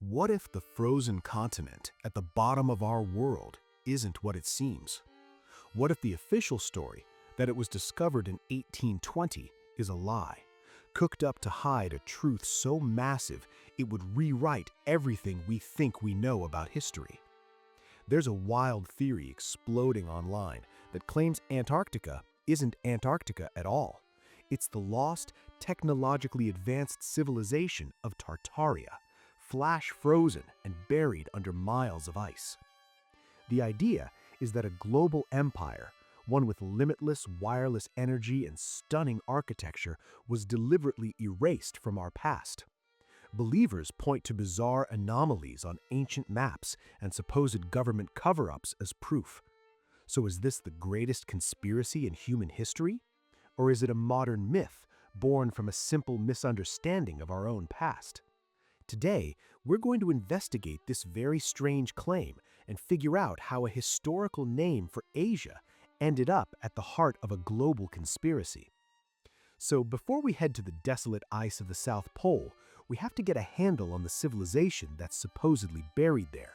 What if the frozen continent at the bottom of our world isn't what it seems? What if the official story, that it was discovered in 1820, is a lie, cooked up to hide a truth so massive it would rewrite everything we think we know about history? There's a wild theory exploding online that claims Antarctica isn't Antarctica at all. It's the lost, technologically advanced civilization of Tartaria, flash frozen and buried under miles of ice. The idea is that a global empire, one with limitless wireless energy and stunning architecture, was deliberately erased from our past. Believers point to bizarre anomalies on ancient maps and supposed government cover-ups as proof. So is this the greatest conspiracy in human history? Or is it a modern myth born from a simple misunderstanding of our own past? Today, we're going to investigate this very strange claim and figure out how a historical name for Asia ended up at the heart of a global conspiracy. So before we head to the desolate ice of the South Pole, we have to get a handle on the civilization that's supposedly buried there.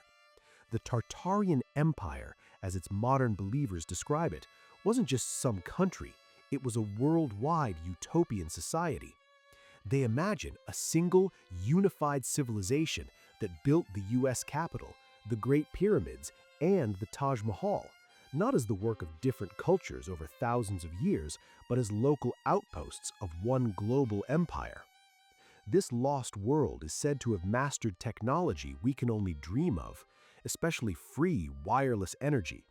The Tartarian Empire, as its modern believers describe it, wasn't just some country, it was a worldwide utopian society. They imagine a single, unified civilization that built the US Capitol, the Great Pyramids, and the Taj Mahal, not as the work of different cultures over thousands of years, but as local outposts of one global empire. This lost world is said to have mastered technology we can only dream of, especially free wireless energy.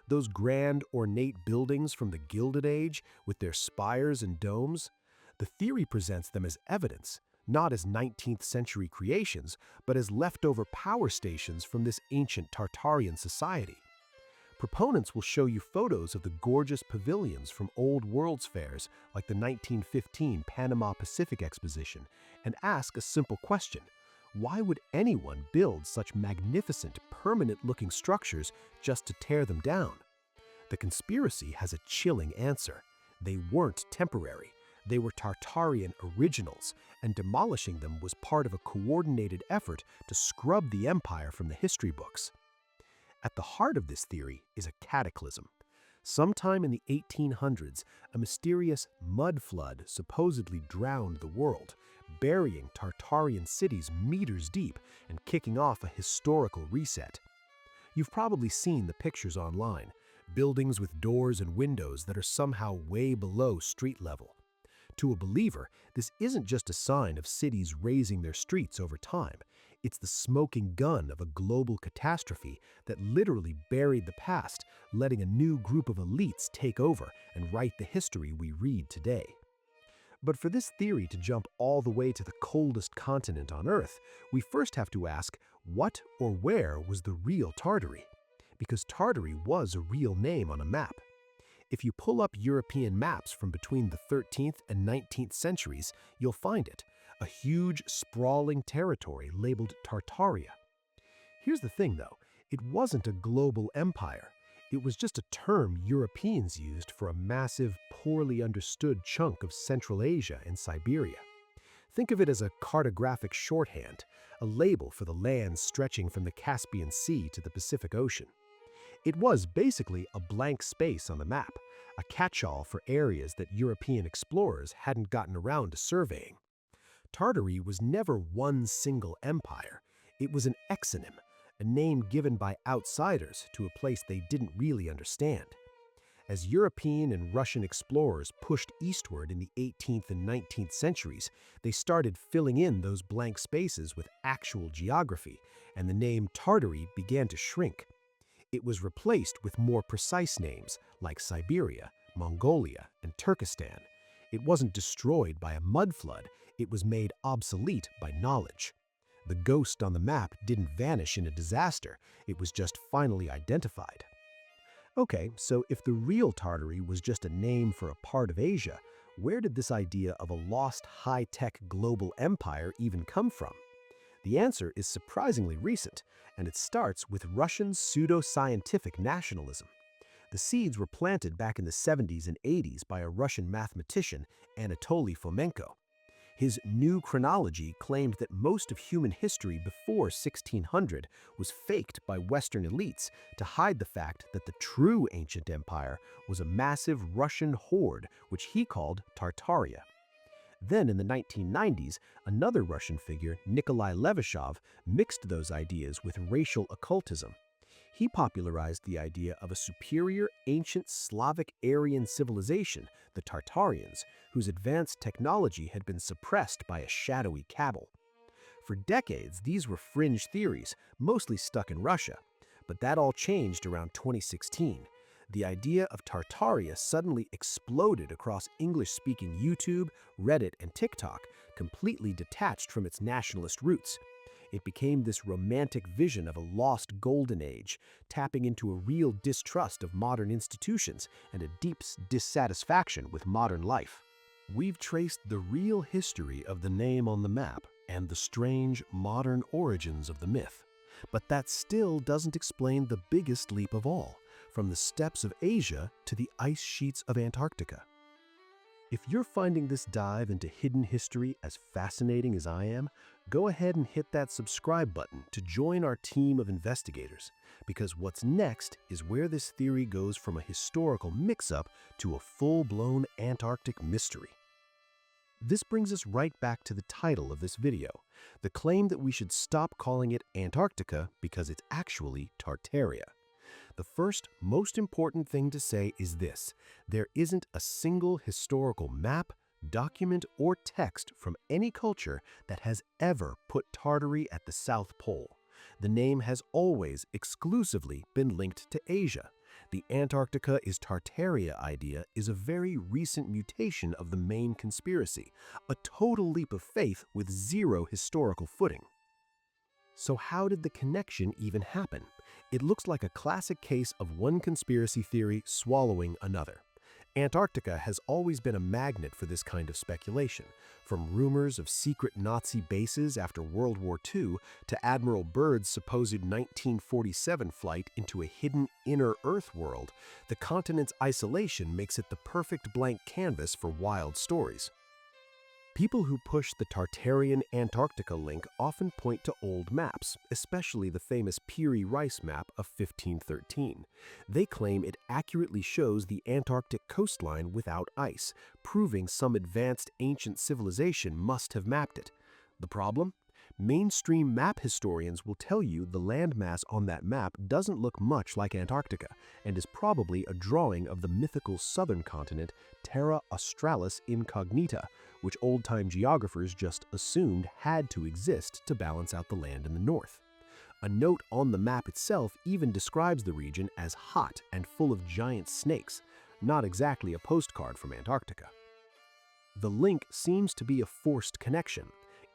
Those grand, ornate buildings from the Gilded Age, with their spires and domes, the theory presents them as evidence, not as 19th century creations, but as leftover power stations from this ancient Tartarian society. Proponents will show you photos of the gorgeous pavilions from old World's Fairs like the 1915 Panama Pacific Exposition and ask a simple question: why would anyone build such magnificent, permanent-looking structures just to tear them down? The conspiracy has a chilling answer. They weren't temporary. They were Tartarian originals, and demolishing them was part of a coordinated effort to scrub the empire from the history books. At the heart of this theory is a cataclysm. Sometime in the 1800s, a mysterious mud flood supposedly drowned the world, burying Tartarian cities meters deep and kicking off a historical reset. You've probably seen the pictures online, buildings with doors and windows that are somehow way below street level. To a believer, this isn't just a sign of cities raising their streets over time. It's the smoking gun of a global catastrophe that literally buried the past, letting a new group of elites take over and write the history we read today. But for this theory to jump all the way to the coldest continent on Earth, we first have to ask, what or where was the real Tartary? Because Tartary was a real name on a map. If you pull up European maps from between the 13th and 19th centuries, you'll find it, a huge, sprawling territory labeled Tartaria. Here's the thing, though. It wasn't a global empire. It was just a term Europeans used for a massive, poorly understood chunk of Central Asia and Siberia. Think of it as a cartographic shorthand, a label for the lands stretching from the Caspian Sea to the Pacific Ocean. It was basically a blank space on the map, a catch-all for areas that European explorers hadn't gotten around to surveying. Tartary was never one single empire. It was an exonym, a name given by outsiders to a place they didn't really understand. As European and Russian explorers pushed eastward in the 18th and 19th centuries, they started filling in those blank spaces with actual geography, and the name Tartary began to shrink. It was replaced with more precise names like Siberia, Mongolia, and Turkestan. It wasn't destroyed by a mud flood, it was made obsolete by knowledge. The ghost on the map didn't vanish in a disaster, it was just finally identified. Okay, so if the real Tartary was just a name for a part of Asia, where did this idea of a lost high-tech global empire even come from? The answer is surprisingly recent, and it starts with Russian pseudo-scientific nationalism. The seeds were planted back in the 70s and 80s by a Russian mathematician, Anatoly Fomenko. His new chronology claimed that most of human history before 1600 was faked by Western elites to hide the fact that the true ancient empire was a massive Russian horde, which he called Tartaria. Then in the 1990s, another Russian figure, Nikolai Levashov, mixed those ideas with racial occultism. He popularized the idea of a superior ancient Slavic Aryan civilization, the Tartarians, whose advanced technology had been suppressed by a shadowy cabal. For decades, these were fringe theories, mostly stuck in Russia. But that all changed around 2016. The idea of Tartaria suddenly exploded across English-speaking YouTube, Reddit, and TikTok, completely detached from its nationalist roots. It became this romantic vision of a lost golden age, tapping into a real distrust of modern institutions and a deep dissatisfaction with modern life. We've traced the real history of the name on the map and the strange modern origins of the myth. But that still doesn't explain the biggest leap of all, from the steppes of Asia to the ice sheets of Antarctica. If you're finding this dive into hidden history as fascinating as I am, go ahead and hit that subscribe button to join our team of investigators, because what's next is where this theory goes from a historical mix-up to a full-blown Antarctic mystery. This brings us right back to the title of this video, the claim that we should stop calling it Antarctica because it's actually Tartaria. The first, most important thing to say is this: there isn't a single historical map, document, or text from any culture that has ever put Tartary at the South Pole. The name has always exclusively been linked to Asia. The Antarctica is Tartaria idea is a very recent mutation of the main conspiracy, a total leap of faith with zero historical footing. So how did the connection even happen? It looks like a classic case of one conspiracy theory swallowing another. Antarctica has always been a magnet for this kind of speculation, from rumors of secret Nazi bases after World War II to Admiral Byrd's supposed 1947 flight into a hidden inner Earth world. The continent's isolation makes it the perfect blank canvas for wild stories. People who push the Tartarian Antarctica link often point to old maps, especially the famous Piri Reis map of 1513. They claim it accurately shows the Antarctic coastline without ice, proving some advanced ancient civilization must have mapped it. The problem? Mainstream map historians will tell you the landmass on that map doesn't look much like Antarctica and is probably a drawing of the mythical southern continent Terra Australis Incognita, which old-time geographers just assumed had to exist to balance out the land in the north. A note on the map itself even describes the region as hot and full of giant snakes, not exactly a postcard from Antarctica. The link seems to be a forced connection.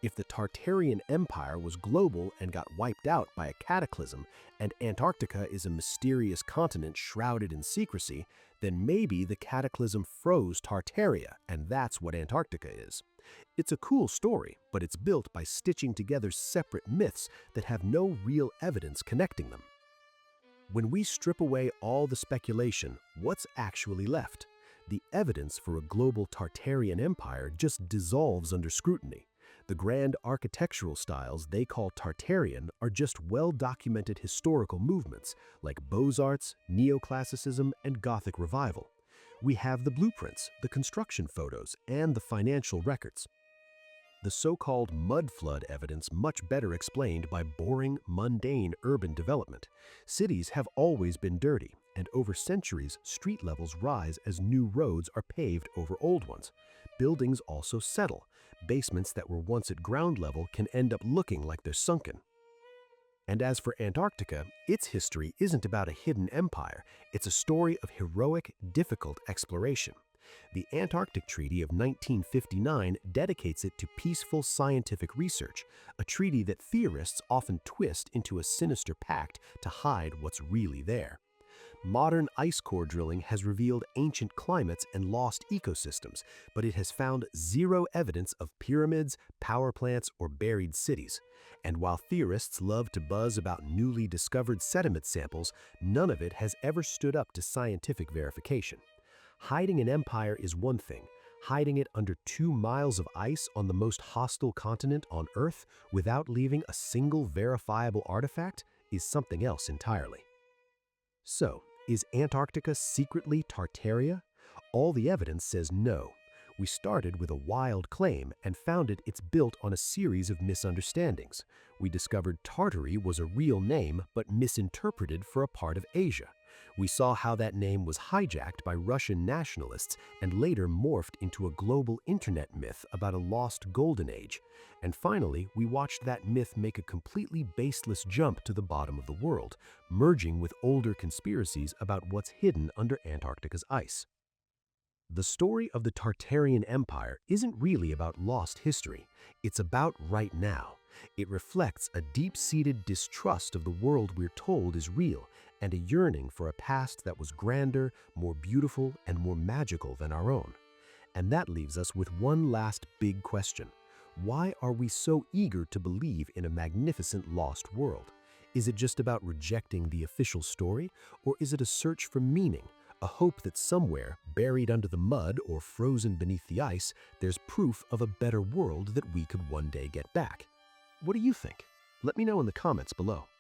If the Tartarian Empire was global and got wiped out by a cataclysm, and Antarctica is a mysterious continent shrouded in secrecy, then maybe the cataclysm froze Tartaria, and that's what Antarctica is. It's a cool story, but it's built by stitching together separate myths that have no real evidence connecting them. When we strip away all the speculation, what's actually left? The evidence for a global Tartarian empire just dissolves under scrutiny. The grand architectural styles they call Tartarian are just well-documented historical movements like Beaux-Arts, Neoclassicism, and Gothic Revival. We have the blueprints, the construction photos, and the financial records. The so-called mud flood evidence much better explained by boring, mundane urban development. Cities have always been dirty, and over centuries, street levels rise as new roads are paved over old ones. Buildings also settle. Basements that were once at ground level can end up looking like they're sunken. And as for Antarctica, its history isn't about a hidden empire. It's a story of heroic, difficult exploration. The Antarctic Treaty of 1959 dedicates it to peaceful scientific research, a treaty that theorists often twist into a sinister pact to hide what's really there. Modern ice core drilling has revealed ancient climates and lost ecosystems, but it has found zero evidence of pyramids, power plants, or buried cities. And while theorists love to buzz about newly discovered sediment samples, none of it has ever stood up to scientific verification. Hiding an empire is one thing. hiding it under 2 miles of ice on the most hostile continent on Earth without leaving a single verifiable artifact is something else entirely. So, is Antarctica secretly Tartaria? All the evidence says no. We started with a wild claim and found it's built on a series of misunderstandings. We discovered Tartary was a real name but misinterpreted for a part of Asia. We saw how that name was hijacked by Russian nationalists and later morphed into a global internet myth about a lost golden age. And finally, we watched that myth make a completely baseless jump to the bottom of the world, merging with older conspiracies about what's hidden under Antarctica's ice. The story of the Tartarian Empire isn't really about lost history, it's about right now. It reflects a deep-seated distrust of the world we're told is real and a yearning for a past that was grander, more beautiful, and more magical than our own. And that leaves us with one last big question. Why are we so eager to believe in a magnificent lost world? Is it just about rejecting the official story, or is it a search for meaning? A hope that somewhere, buried under the mud or frozen beneath the ice, there's proof of a better world that we could one day get back. What do you think? Let me know in the comments below.